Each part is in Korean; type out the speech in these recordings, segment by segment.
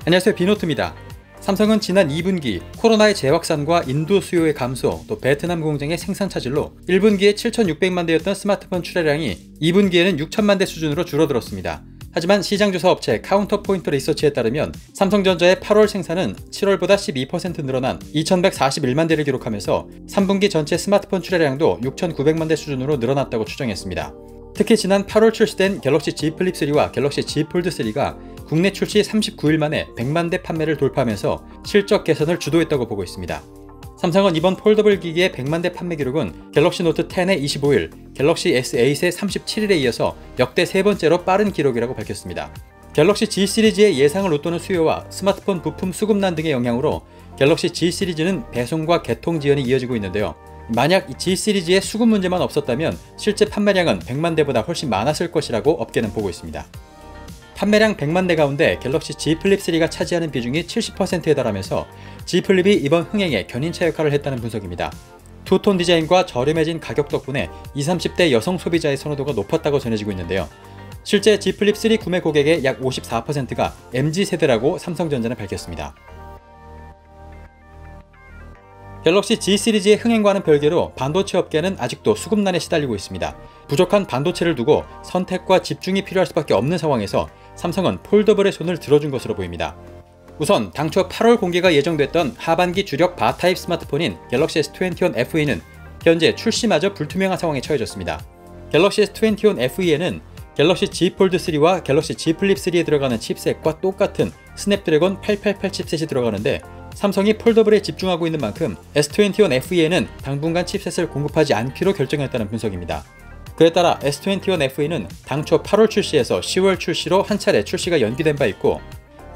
안녕하세요, 비노트입니다. 삼성은 지난 2분기 코로나의 재확산과 인도 수요의 감소, 또 베트남 공장의 생산 차질로 1분기에 7,600만 대였던 스마트폰 출하량이 2분기에는 6천만 대 수준으로 줄어들었습니다. 하지만 시장조사 업체 카운터포인트 리서치에 따르면 삼성전자의 8월 생산은 7월보다 12% 늘어난 2,141만 대를 기록하면서 3분기 전체 스마트폰 출하량도 6,900만 대 수준으로 늘어났다고 추정했습니다. 특히 지난 8월 출시된 갤럭시 Z 플립 3와 갤럭시 Z 폴드 3가 국내 출시 39일 만에 100만 대 판매를 돌파하면서 실적 개선을 주도했다고 보고 있습니다. 삼성은 이번 폴더블 기기의 100만 대 판매 기록은 갤럭시 노트 10의 25일, 갤럭시 S8의 37일에 이어서 역대 세 번째로 빠른 기록이라고 밝혔습니다. 갤럭시 G 시리즈의 예상을 웃도는 수요와 스마트폰 부품 수급난 등의 영향으로 갤럭시 G 시리즈는 배송과 개통 지연이 이어지고 있는데요. 만약 G 시리즈의 수급 문제만 없었다면 실제 판매량은 100만 대보다 훨씬 많았을 것이라고 업계는 보고 있습니다. 판매량 100만 대 가운데 갤럭시 Z 플립 3가 차지하는 비중이 70%에 달하면서 Z 플립이 이번 흥행에 견인차 역할을 했다는 분석입니다. 투톤 디자인과 저렴해진 가격 덕분에 20, 30대 여성 소비자의 선호도가 높았다고 전해지고 있는데요. 실제 Z 플립 3 구매 고객의 약 54%가 MZ세대라고 삼성전자는 밝혔습니다. 갤럭시 Z 시리즈의 흥행과는 별개로 반도체 업계는 아직도 수급난에 시달리고 있습니다. 부족한 반도체를 두고 선택과 집중이 필요할 수밖에 없는 상황에서 삼성은 폴더블의 손을 들어준 것으로 보입니다. 우선 당초 8월 공개가 예정됐던 하반기 주력 바타입 스마트폰인 갤럭시 S21 FE는 현재 출시마저 불투명한 상황에 처해졌습니다. 갤럭시 S21 FE에는 갤럭시 Z 폴드 3와 갤럭시 Z 플립 3에 들어가는 칩셋과 똑같은 스냅드래곤 888 칩셋이 들어가는데 삼성이 폴더블에 집중하고 있는 만큼 S21 FE에는 당분간 칩셋을 공급하지 않기로 결정했다는 분석입니다. 그에 따라 S21 FE는 당초 8월 출시에서 10월 출시로 한 차례 출시가 연기된 바 있고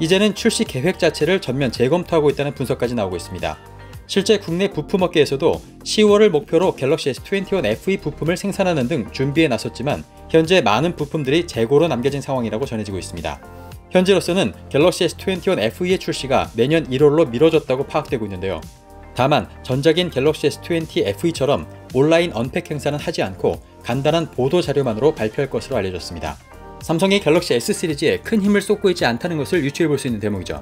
이제는 출시 계획 자체를 전면 재검토하고 있다는 분석까지 나오고 있습니다. 실제 국내 부품업계에서도 10월을 목표로 갤럭시 S21 FE 부품을 생산하는 등 준비에 나섰지만 현재 많은 부품들이 재고로 남겨진 상황이라고 전해지고 있습니다. 현재로서는 갤럭시 S21 FE의 출시가 내년 1월로 미뤄졌다고 파악되고 있는데요. 다만 전작인 갤럭시 S20 FE처럼 온라인 언팩 행사는 하지 않고 간단한 보도 자료만으로 발표할 것으로 알려졌습니다. 삼성이 갤럭시 S 시리즈에 큰 힘을 쏟고 있지 않다는 것을 유추해 볼 수 있는 대목이죠.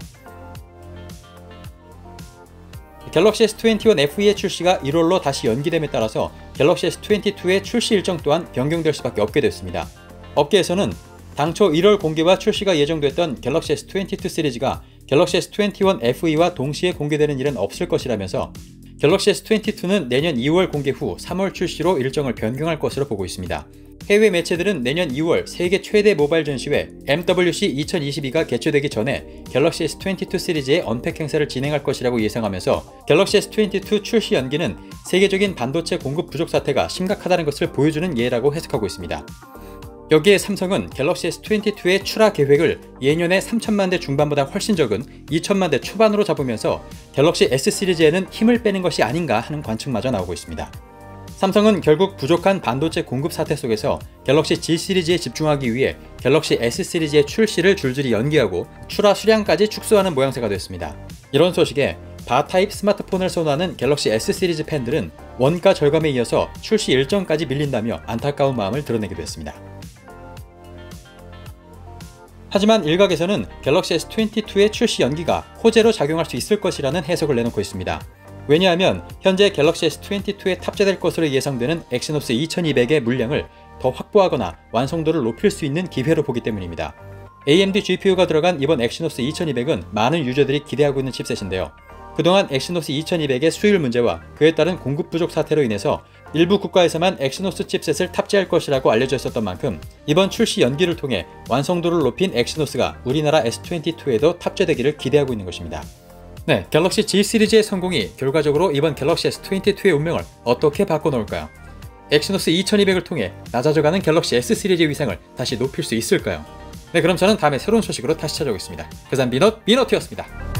갤럭시 S21 FE의 출시가 1월로 다시 연기됨에 따라서 갤럭시 S22의 출시 일정 또한 변경될 수밖에 없게 됐습니다. 업계에서는 당초 1월 공개와 출시가 예정됐던 갤럭시 S22 시리즈가 갤럭시 S21 FE와 동시에 공개되는 일은 없을 것이라면서 갤럭시 S22는 내년 2월 공개 후 3월 출시로 일정을 변경할 것으로 보고 있습니다. 해외 매체들은 내년 2월 세계 최대 모바일 전시회 MWC 2022가 개최되기 전에 갤럭시 S22 시리즈의 언팩 행사를 진행할 것이라고 예상하면서 갤럭시 S22 출시 연기는 세계적인 반도체 공급 부족 사태가 심각하다는 것을 보여주는 예라고 해석하고 있습니다. 여기에 삼성은 갤럭시 S22의 출하 계획을 예년의 3천만 대 중반보다 훨씬 적은 2천만 대 초반으로 잡으면서 갤럭시 S 시리즈에는 힘을 빼는 것이 아닌가 하는 관측마저 나오고 있습니다. 삼성은 결국 부족한 반도체 공급 사태 속에서 갤럭시 Z 시리즈에 집중하기 위해 갤럭시 S 시리즈의 출시를 줄줄이 연기하고 출하 수량까지 축소하는 모양새가 됐습니다. 이런 소식에 바타입 스마트폰을 선호하는 갤럭시 S 시리즈 팬들은 원가 절감에 이어서 출시 일정까지 밀린다며 안타까운 마음을 드러내기도 했습니다. 하지만 일각에서는 갤럭시 S22의 출시 연기가 호재로 작용할 수 있을 것이라는 해석을 내놓고 있습니다. 왜냐하면 현재 갤럭시 S22에 탑재될 것으로 예상되는 엑시노스 2200의 물량을 더 확보하거나 완성도를 높일 수 있는 기회로 보기 때문입니다. AMD GPU가 들어간 이번 엑시노스 2200은 많은 유저들이 기대하고 있는 칩셋인데요. 그동안 엑시노스 2200의 수율 문제와 그에 따른 공급 부족 사태로 인해서 일부 국가에서만 엑시노스 칩셋을 탑재할 것이라고 알려져 있었던 만큼 이번 출시 연기를 통해 완성도를 높인 엑시노스가 우리나라 S22에도 탑재되기를 기대하고 있는 것입니다. 네, 갤럭시 Z 시리즈의 성공이 결과적으로 이번 갤럭시 S22의 운명을 어떻게 바꿔놓을까요? 엑시노스 2200을 통해 낮아져가는 갤럭시 S 시리즈의 위상을 다시 높일 수 있을까요? 네, 그럼 저는 다음에 새로운 소식으로 다시 찾아오겠습니다. 그산 비노트였습니다.